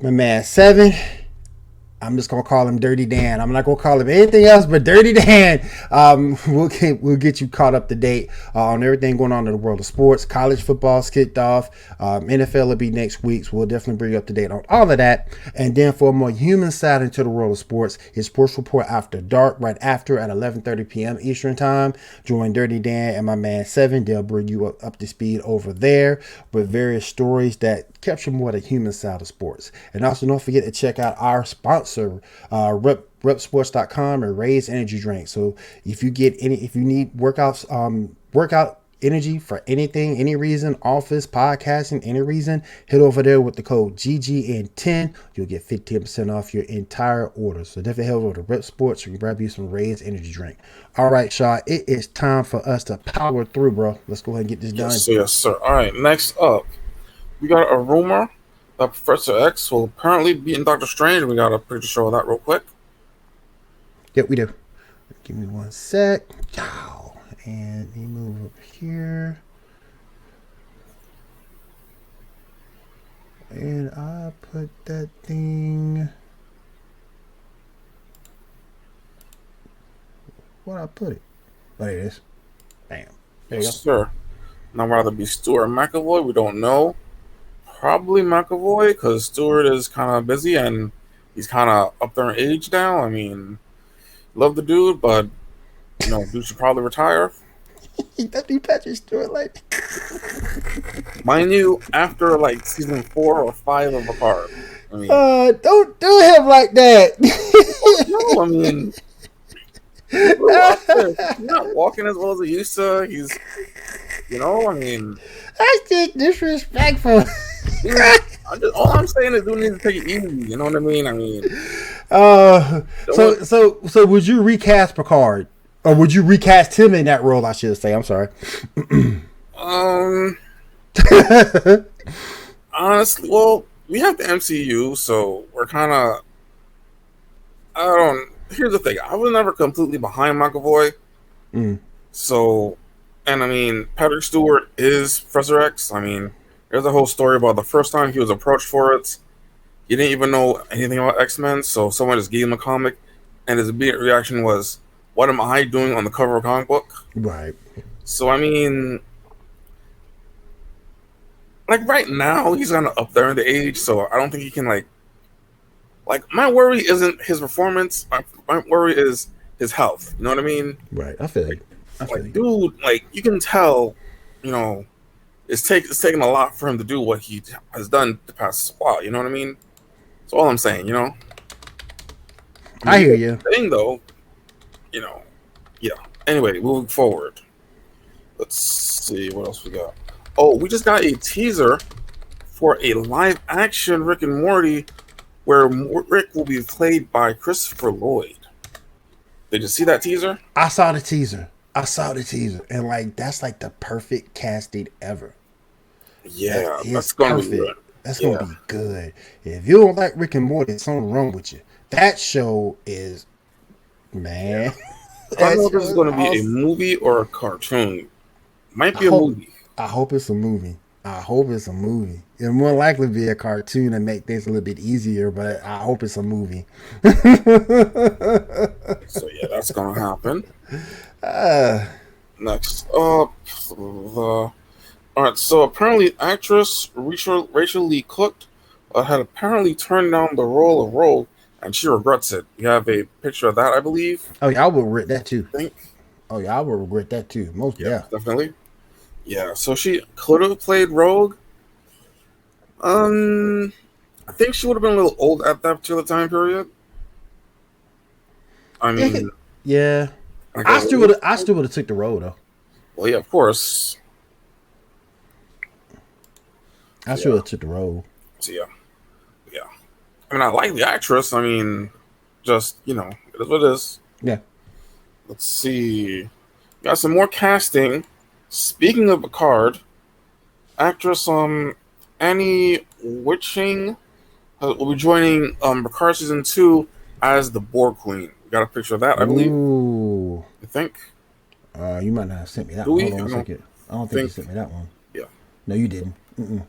my man Seven. I'm just gonna call him Dirty Dan. I'm not gonna call him anything else but Dirty Dan. We'll get you caught up to date on everything going on in the world of sports. College football's kicked off. NFL will be next week, so we'll definitely bring you up to date on all of that. And then for a more human side into the world of sports, it's Sports Report After Dark, right after at 11:30 p.m. Eastern time. Join Dirty Dan and my man Seven. They'll bring you up to speed over there with various stories that capture more the human side of sports. And also don't forget to check out our sponsor, repsports.com and Raise Energy Drink. So if you need workout energy for anything, any reason, office, podcasting, any reason, head over there with the code GGN10. You'll get 15% off your entire order. So definitely head over to Rep Sports and grab you some Raise Energy Drink. All right, Shaw, it is time for us to power through, bro. Let's go ahead and get this done. Yes, sir. All right, next up, we got a rumor that Professor X will apparently be in Doctor Strange. We got a picture show of that real quick. Yep, we do. Give me one sec. And let me move over here. And I put that thing. Where'd I put it? There it is. Bam. There you go. Sir. Now, rather be Stuart McAvoy, we don't know. Probably McAvoy, because Stewart is kind of busy and he's kind of up there in age now. I mean, love the dude, but dude should probably retire. That you Patrick Stewart like. Mind you, after like season 4 or 5 of Picard. I mean, don't do him like that. no, I mean, he's not walking as well as he used to. He's, I mean, that's just disrespectful. All I'm saying is, dude needs to take it easy. You know what I mean? So would you recast Picard, or would you recast him in that role? I should say. I'm sorry. Honestly, well, we have the MCU, so we're kind of. Here's the thing: I was never completely behind McAvoy. So, and I mean, Patrick Stewart is Professor X. I mean, there's a whole story about the first time he was approached for it. He didn't even know anything about X-Men, so someone just gave him a comic, and his immediate reaction was, "What am I doing on the cover of a comic book?" Right. So, I mean, like right now, he's kind of up there in the age, so I don't think he can like my worry isn't his performance. My worry is his health. You know what I mean? Right. I feel like dude, like you can tell, it's taking a lot for him to do what he has done the past while. You know what I mean? That's all I'm saying. I hear you. Thing though, yeah. Anyway, moving forward, let's see what else we got. Oh, we just got a teaser for a live-action Rick and Morty, where Rick will be played by Christopher Lloyd. Did you see that teaser? I saw the teaser, and that's like the perfect casting ever. Yeah, that's gonna be good. That's gonna be good. If you don't like Rick and Morty, something wrong with you. That show is, man. I don't know if this is gonna be a movie or a cartoon. Might be a movie. I hope it's a movie. It'll more likely be a cartoon and make things a little bit easier, but I hope it's a movie. So yeah, that's gonna happen. Next up, all right. So apparently, actress Rachel Lee Cook had apparently turned down the role of Rogue, and she regrets it. You have a picture of that, I believe. Oh yeah, I will regret that too. I will regret that too. Definitely. Yeah, so she could have played Rogue. I think she would have been a little old at that particular time period. I mean, yeah. I still would have took the role though. Well, yeah, of course. I still would have took the role. So yeah. I mean, I like the actress. I mean, just it is what it is. Yeah. Let's see. Got some more casting. Speaking of Picard, actress Annie Witching will be joining Picard season 2 as the Borg Queen. We got a picture of that, I believe. Ooh. You think? You might not have sent me that Do one. we? Hold on a second. I don't think you sent me that one. Yeah. No, you didn't. Mm-mm.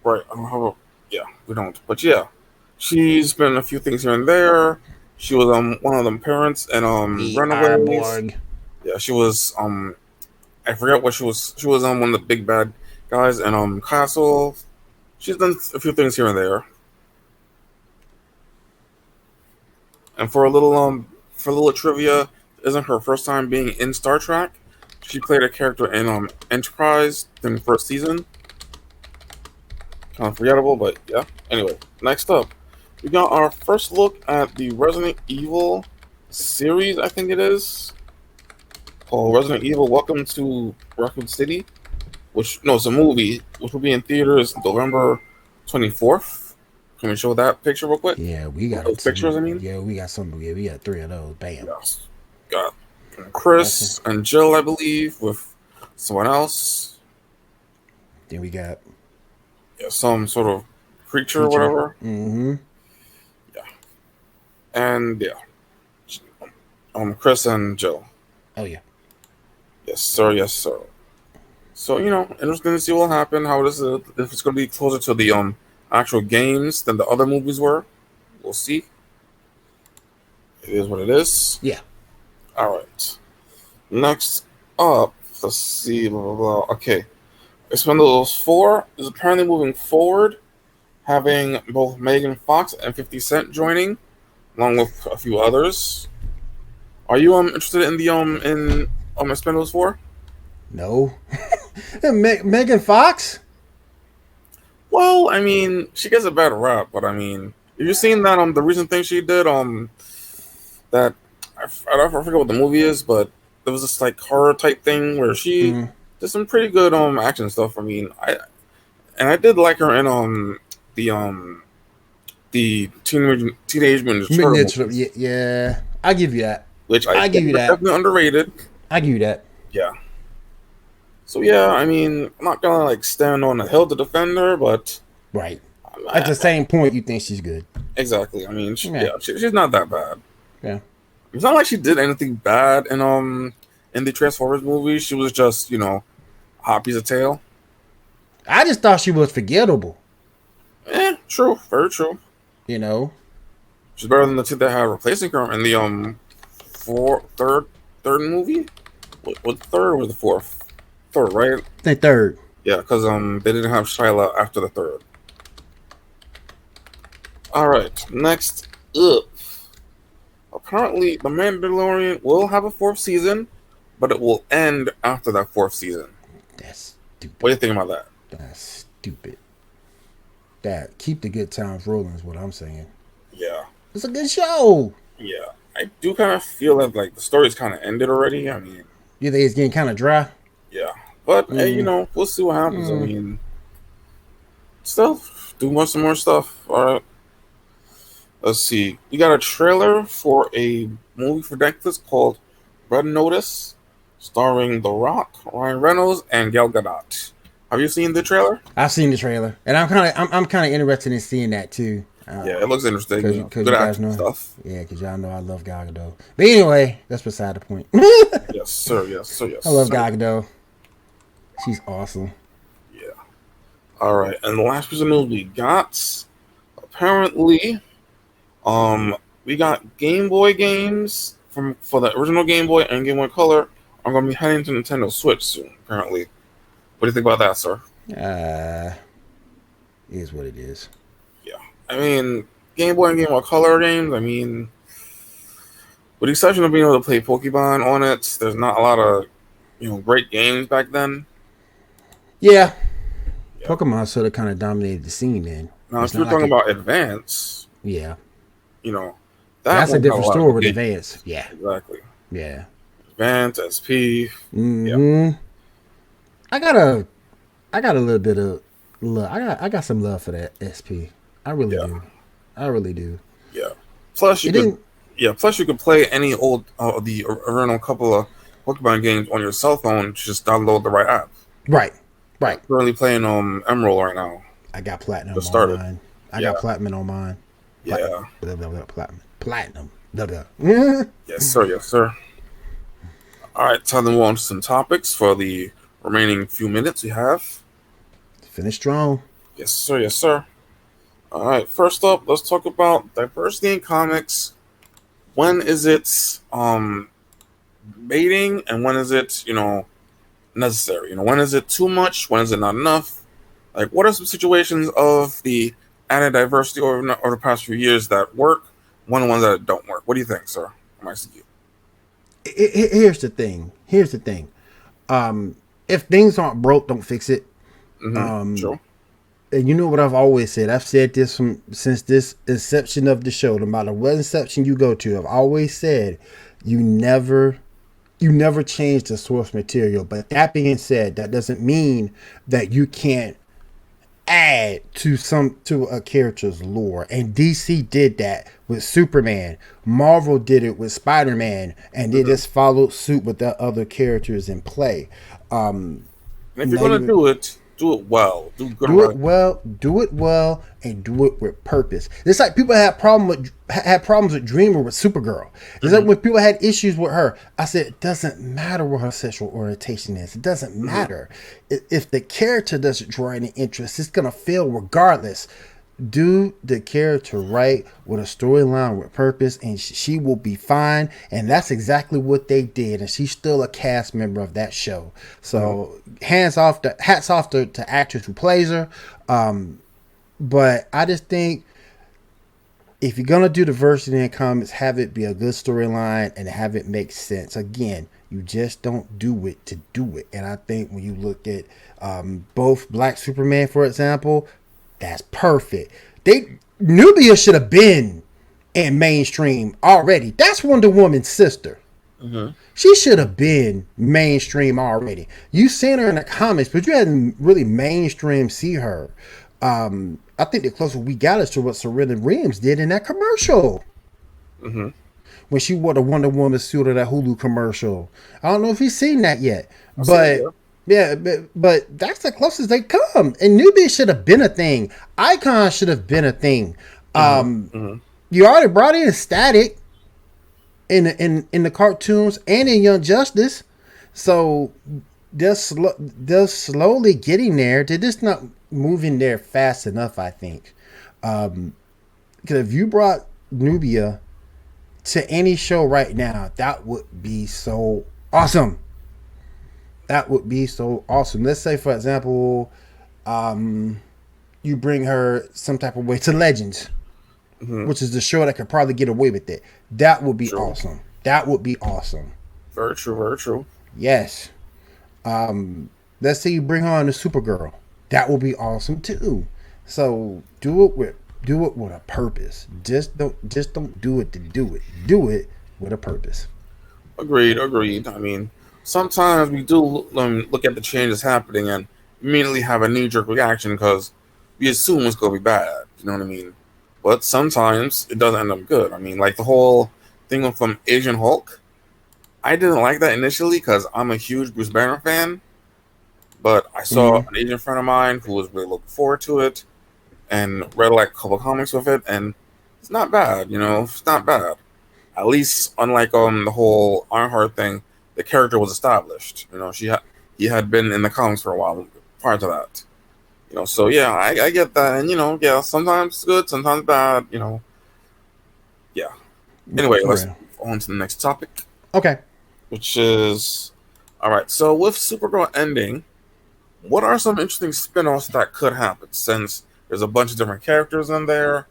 Right. I don't have a. Yeah, we don't. But yeah, she's been in a few things here and there. She was one of them parents and Runaways. Borg. Yeah, she was I forget what she was. She was on one of the big bad guys and Castle. She's done a few things here and there. And for a little trivia, isn't her first time being in Star Trek. She played a character in Enterprise in the first season. Kind of forgettable, but yeah. Anyway, next up, we got our first look at the Resident Evil series, I think it is, called Resident Evil Welcome to Raccoon City, it's a movie, which will be in theaters November 24th. Can we show that picture real quick? Yeah, we got those pictures, I mean? Yeah, we got some. Yeah, we got 3 of those. Bam. Yes. Got Chris and Jill, I believe, with someone else. Then we got some sort of creature or whatever. Mm-hmm. Yeah. And Chris and Jill. Oh yeah. Yes, sir. Yes, sir. So interesting to see what will happen. How this is, if it's going to be closer to the actual games than the other movies were. We'll see. It is what it is. Yeah. All right. Next up, let's see. Blah, blah, blah. Okay. Expendables 4 is apparently moving forward, having both Megan Fox and 50 Cent joining, along with a few others. Are you interested in the Expendables 4? No. Megan Fox? Well, I mean, she gets a bad rap, but I mean, have you seen that the recent thing she did that I forget what the movie is, but there was this like horror type thing where she did some pretty good action stuff. I mean, I did like her in the Teenage Mutant Ninja Turtles. Yeah, I give you that. Which I give you that. Definitely underrated. I give you that. Yeah. So yeah, I mean, I'm not gonna like stand on a hill to defend her, but right at the same point, you think she's good. Exactly. I mean, she's not that bad. Yeah. It's not like she did anything bad in the Transformers movie. She was just hot piece of tail. I just thought she was forgettable. True, very true. She's better than the two that had replacing her in the third movie. What third or was the fourth? Third, right? I think third. Yeah, because they didn't have Shyla after the third. All right, next up. Apparently, The Mandalorian will have a 4th season, but it will end after that 4th season. That's stupid. What do you think about that? That's stupid. That keep the good times rolling is what I'm saying. Yeah. It's a good show. Yeah. I do kind of feel that like the story's kind of ended already. I mean, you think it's getting kind of dry? Yeah. But hey, we'll see what happens. I mean, still do some more stuff. All right. Let's see. We got a trailer for a movie for Netflix called Red Notice, starring The Rock, Ryan Reynolds, and Gal Gadot. Have you seen the trailer? I've seen the trailer, and I'm kind of interested in seeing that too. Yeah, it looks interesting. Because you guys know stuff. Yeah, because y'all know I love Gal Gadot. But anyway, that's beside the point. Yes, sir. Yes, sir. Yes. I love Gal Gadot. She's awesome. Yeah. All right, and the last piece of news we got, apparently, we got Game Boy games for the original Game Boy and Game Boy Color are going to be heading to Nintendo Switch soon. Apparently, what do you think about that, sir? Is what it is. Yeah, I mean, Game Boy and Game Boy Color games. I mean, with the exception of being able to play Pokemon on it, there's not a lot of great games back then. Yeah. Pokemon sort of kind of dominated the scene then. Now, if you're talking about Advance, yeah, that's a different story with Advance. Yeah, exactly. Yeah, Advance, SP. Yeah. I got a little bit of love. I got some love for that SP. I really do. I really do. Yeah. Plus you could play any old the original couple of Pokemon games on your cell phone. Just download the right app. Right. Right. Currently playing Emerald right now. I got platinum Just on started. mine. I Yeah. got platinum on mine. Yeah. Platinum. Platinum. Yeah. Yes, sir. Yes, sir. All right, time to move on to some topics for the remaining few minutes we have. Finish strong. Yes, sir. Yes, sir. All right, first up, let's talk about diversity in comics. When is it baiting and when is it, necessary? When is it too much? When is it not enough? Like, what are some situations of the added diversity over the past few years that work? One ones that don't work. What do you think, sir? Here's the thing. If things aren't broke, don't fix it. Sure. And you know what I've always said. I've said this since this inception of the show. No matter what inception you go to, I've always said you never change the source material. But that being said, that doesn't mean that you can't add to a character's lore. And DC did that with Superman. Marvel did it with Spider-Man, and they just followed suit with the other characters in play. And if you're gonna do it well. Do it well, and do it with purpose. It's like people had problems with Dreamer with Supergirl. It's like when people had issues with her. I said it doesn't matter what her sexual orientation is. It doesn't matter. If the character doesn't draw any interest, it's gonna fail regardless. Do the character right with a storyline with purpose, and she will be fine. And that's exactly what they did. And she's still a cast member of that show. So hats off to actress who plays her. But I just think if you're gonna do diversity in comics, have it be a good storyline and have it make sense. Again, you just don't do it to do it. And I think when you look at both Black Superman, for example, that's perfect. Nubia should have been in mainstream already. That's Wonder Woman's sister. She should have been mainstream already. You seen her in the comics, but you hadn't really mainstream see her. I think the closer we got is to what Serena Williams did in that commercial. When she wore the Wonder Woman suit of that Hulu commercial. I don't know if you've seen that yet. But that's the closest they come. And Nubia should have been a thing. Icon should have been a thing. You already brought in Static in the cartoons and in Young Justice. So they're slowly getting there. They're just not moving there fast enough, I think. Because if you brought Nubia to any show right now, that would be so awesome. That would be so awesome. Let's say, for example, you bring her some type of way to Legends, which is the show that could probably get away with it. That would be awesome. That would be awesome. Very true. Very true. Yes. Let's say you bring her on to Supergirl. That would be awesome too. So do it with a purpose. Just don't do it to do it. Do it with a purpose. Agreed. I mean, sometimes we do look at the changes happening and immediately have a knee-jerk reaction because we assume it's going to be bad. You know what I mean? But sometimes it doesn't end up good. I mean, like the whole thing from Asian Hulk. I didn't like that initially because I'm a huge Bruce Banner fan. But I saw an Asian friend of mine who was really looking forward to it and read like a couple comics with it, and it's not bad. It's not bad. At least, unlike the whole Ironheart thing, the character was established. He had been in the comics for a while prior to that. So yeah, I get that, and sometimes it's good, sometimes bad. Yeah. Anyway, let's move on to the next topic. Okay. Which is all right. So with Supergirl ending, what are some interesting spin-offs that could happen? Since there's a bunch of different characters in there,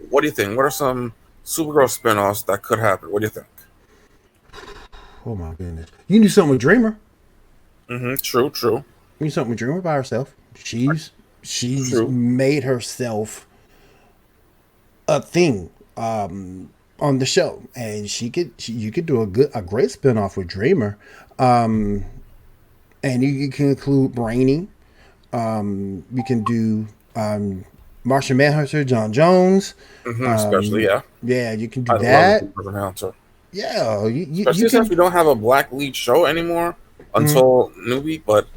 what do you think? What are some Supergirl spin-offs that could happen? What do you think? Oh my goodness. You can do something with Dreamer. True. You can do something with Dreamer by herself. She's made herself a thing on the show. And you could do a great spin-off with Dreamer. And you can include Brainy. You can do Martian Manhunter, John Jones. Especially, yeah. Yeah, you can do that. Yeah. Especially since we don't have a black lead show anymore until Newbie, but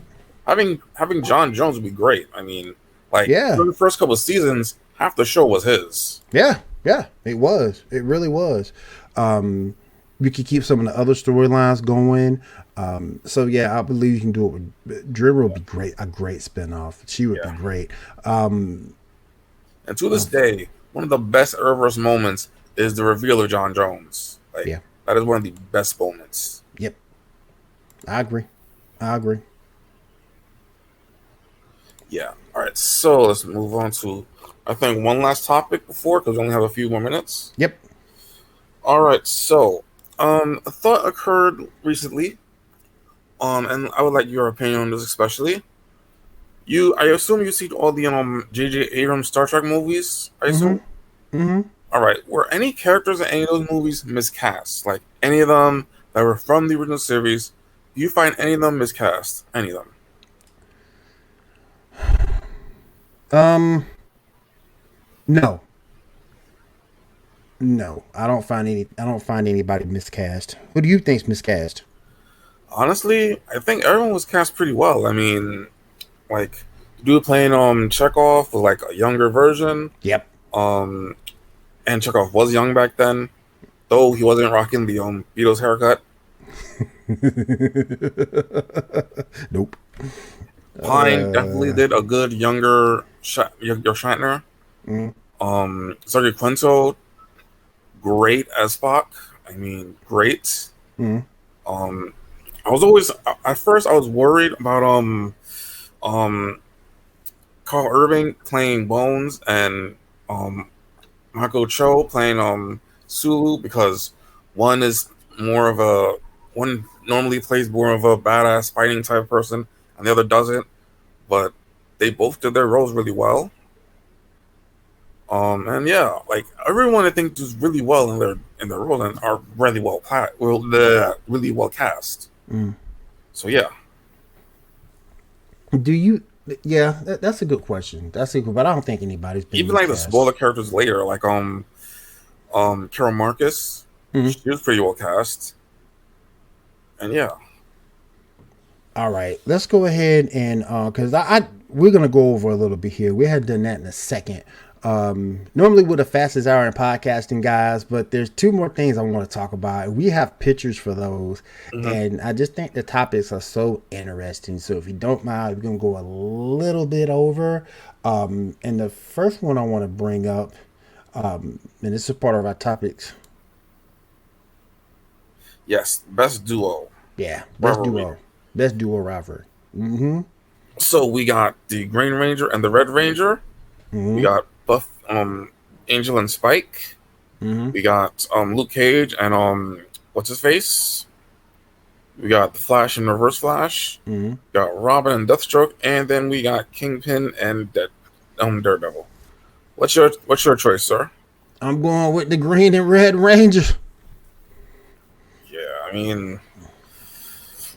having John Jones would be great. I mean, like Yeah. for the first couple of seasons, half the show was his. Yeah, yeah, it was. It really was. You could keep some of the other storylines going. So yeah, I believe you can do it with Driller would be great. A great spinoff. She would be Yeah. great. And to this day, one of the best Arrowverse moments is the reveal of John Jones. Like Yeah. that is one of the best moments. Yep. I agree. I agree. Yeah. All right. So let's move on to, I think, one last topic before, because we only have a few more minutes. Yep. All right. So, a thought occurred recently, and I would like your opinion on this, especially. I assume you see all the J.J. Abrams Star Trek movies. I assume. Mm-hmm. All right. Were any characters in any of those movies miscast? Like any of them that were from the original series? Do you find any of them miscast? Any of them? No. No. I don't find anybody miscast. Who do you think's miscast? Honestly, I think everyone was cast pretty well. I mean, like, the dude playing Chekhov was like a younger version. Yep. And Chekhov was young back then, though he wasn't rocking the Beatles haircut. Nope. Pine definitely did a good younger Shatner. Sergei Quinto, great as Spock. I mean, great. I was always at first I was worried about Carl Irving playing Bones and Michael Cho playing Sulu, because one normally plays more of a badass fighting type of person and the other doesn't, but they both did their roles really well. And yeah, like everyone I think does really well in their roles and are really really well cast. So yeah. Do you? Yeah, that's a good question. But I don't think anybody's been Even like the miscast. smaller characters later, like Carol Marcus, she was pretty well cast. And yeah. All right, let's go ahead and because we're gonna go over a little bit here. We had done that in a second. Normally we're the fastest hour in podcasting, guys, but there's two more things I want to talk about. We have pictures for those, and I just think the topics are so interesting. So if you don't mind, we're gonna go a little bit over. And the first one I want to bring up, and this is part of our topics. Yes, best duo. Yeah, best Rivalry. duo rivalry. So we got the Green Ranger and the Red Ranger. We got Buff, Angel and Spike. We got Luke Cage and what's his face? We got the Flash and Reverse Flash. We got Robin and Deathstroke, and then we got Kingpin and Daredevil. What's your choice, sir? I'm going with the Green and Red Ranger. Yeah, I mean,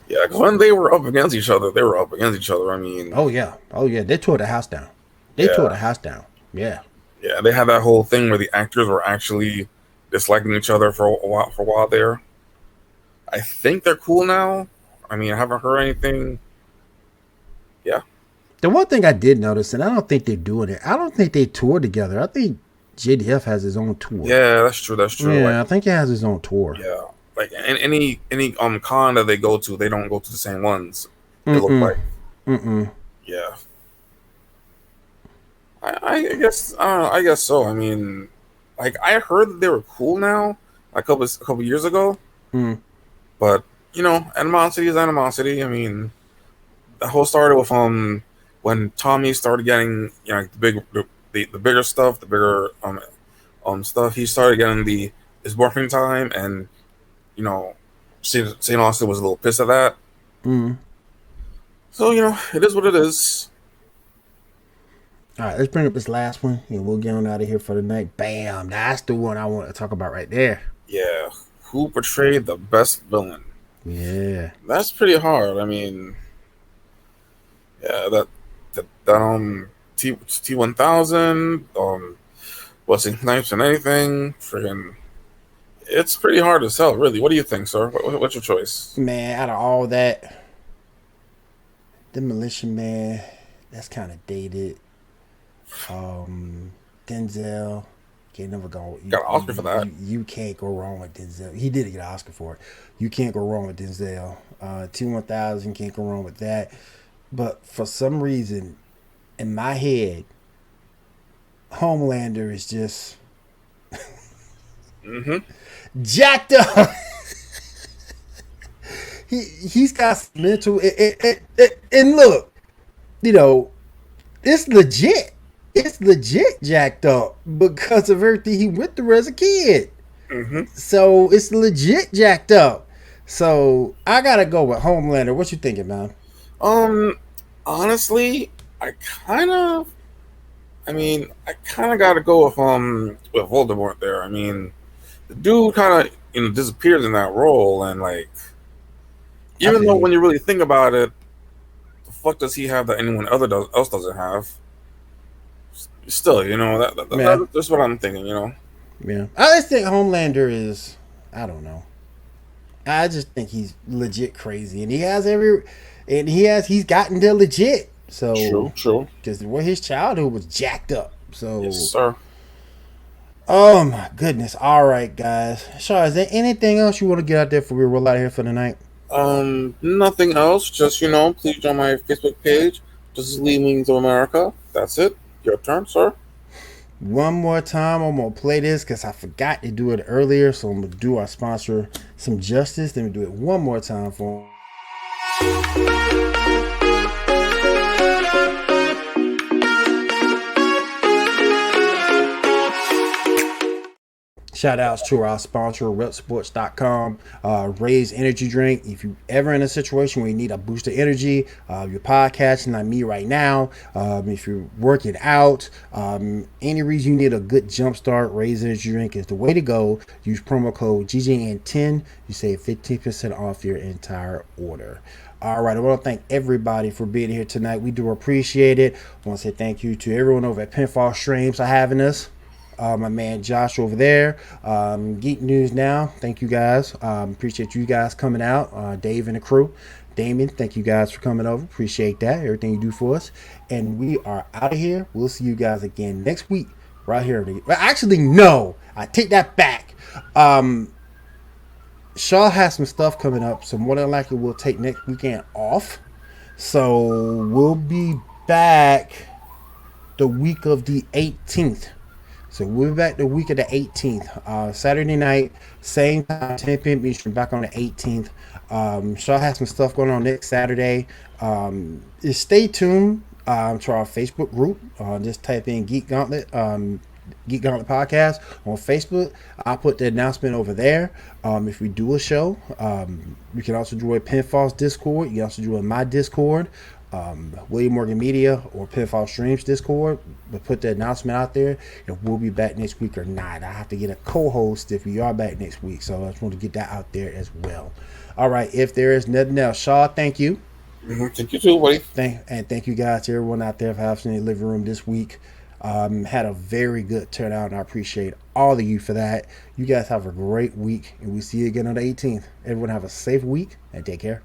yeah, 'cause when they were up against each other, they were up against each other. I mean, Oh yeah, they tore the house down. Yeah. yeah, they had that whole thing where the actors were actually disliking each other for a while there. I think they're cool now. I mean, I haven't heard anything. Yeah. The one thing I did notice, and I don't think they're doing it. I don't think they tour together. I think JDF has his own tour. Yeah, that's true. That's true. Yeah, I think he has his own tour. Yeah, like any con that they go to, they don't go to the same ones. They look like. Yeah. I guess I guess so. I mean, like I heard that they were cool now, a couple years ago. But animosity is animosity. I mean, the whole started with when Tommy started getting the bigger stuff, the bigger stuff. He started getting his morphing time, and St. Austin was a little pissed at that. So it is what it is. All right, let's bring up this last one, and we'll get on out of here for the night. Bam! That's the one I want to talk about right there. Yeah, who portrayed the best villain? Yeah, That's pretty hard. I mean, yeah, that T1000, Wesley Snipes and anything, friggin', it's pretty hard to sell, really. What do you think, sir? What's your choice? man. Out of all that, Demolition Man, that's kind of dated. Denzel, can't never go. Got an Oscar for that. You can't go wrong with Denzel. He did get an Oscar for it. You can't go wrong with Denzel. T-1000, can't go wrong with that. But for some reason, in my head, Homelander is just jacked up. He's got some mental. And look, you know, it's legit. It's legit jacked up because of everything he went through as a kid. So it's legit jacked up. So I gotta go with Homelander. What you thinking, man? Honestly, I kind of gotta go with Voldemort there. I mean, the dude kind of disappeared in that role, and like, even though when you really think about it, the fuck does he have that anyone else doesn't have? Still, that's what I'm thinking. Yeah, I just think Homelander is. I don't know. I just think he's legit crazy, and he's gotten there legit. So true. Because his childhood was jacked up. So yes, sir. Oh my goodness! All right, guys. Shaw, is there anything else you want to get out there before we roll out of here for the night? Nothing else. Just please join my Facebook page. Justice League Meetings of America. That's it. Your turn, sir. One more time, I'm going to play this because I forgot to do it earlier. So I'm going to do our sponsor some justice. Then we do it one more time for him. Shout outs to our sponsor, repsports.com. Raise energy drink. If you ever in a situation where you need a boost of energy, you're podcasting like me right now. If you're working out, any reason you need a good jump start, Raise energy drink is the way to go. Use promo code GGN10. You save 15% off your entire order. All right, I want to thank everybody for being here tonight. We do appreciate it. I want to say thank you to everyone over at Pinfall Streams for having us. My man Josh over there, Geek News Now. Thank you guys. Appreciate you guys coming out. Dave and the crew. Damon, thank you guys for coming over. Appreciate that. Everything you do for us. And we are out of here. We'll see you guys again next week. Right here. Well, actually, no. I take that back. Shaw has some stuff coming up. So more than likely we'll take next weekend off. So we'll be back the week of the 18th. So we'll be back the week of the 18th. Saturday night, same time, 10 p.m. Eastern, back on the 18th. Shaw has some stuff going on next Saturday. Just stay tuned to our Facebook group. Just type in Geek Gauntlet Podcast on Facebook. I'll put the announcement over there. If we do a show, you can also join Pinfall's Discord. You can also join my Discord. William Morgan Media or Pinfall Streams Discord. We'll put the announcement out there if we'll be back next week or not. I have to get a co-host if we are back next week, so I just want to get that out there as well. All right, if there is nothing else, Shaw, thank you. Thank you too, buddy. Thank you guys to everyone out there for having in the living room this week. Had a very good turnout, and I appreciate all of you for that. You guys have a great week, and we'll see you again on the 18th. Everyone have a safe week and take care.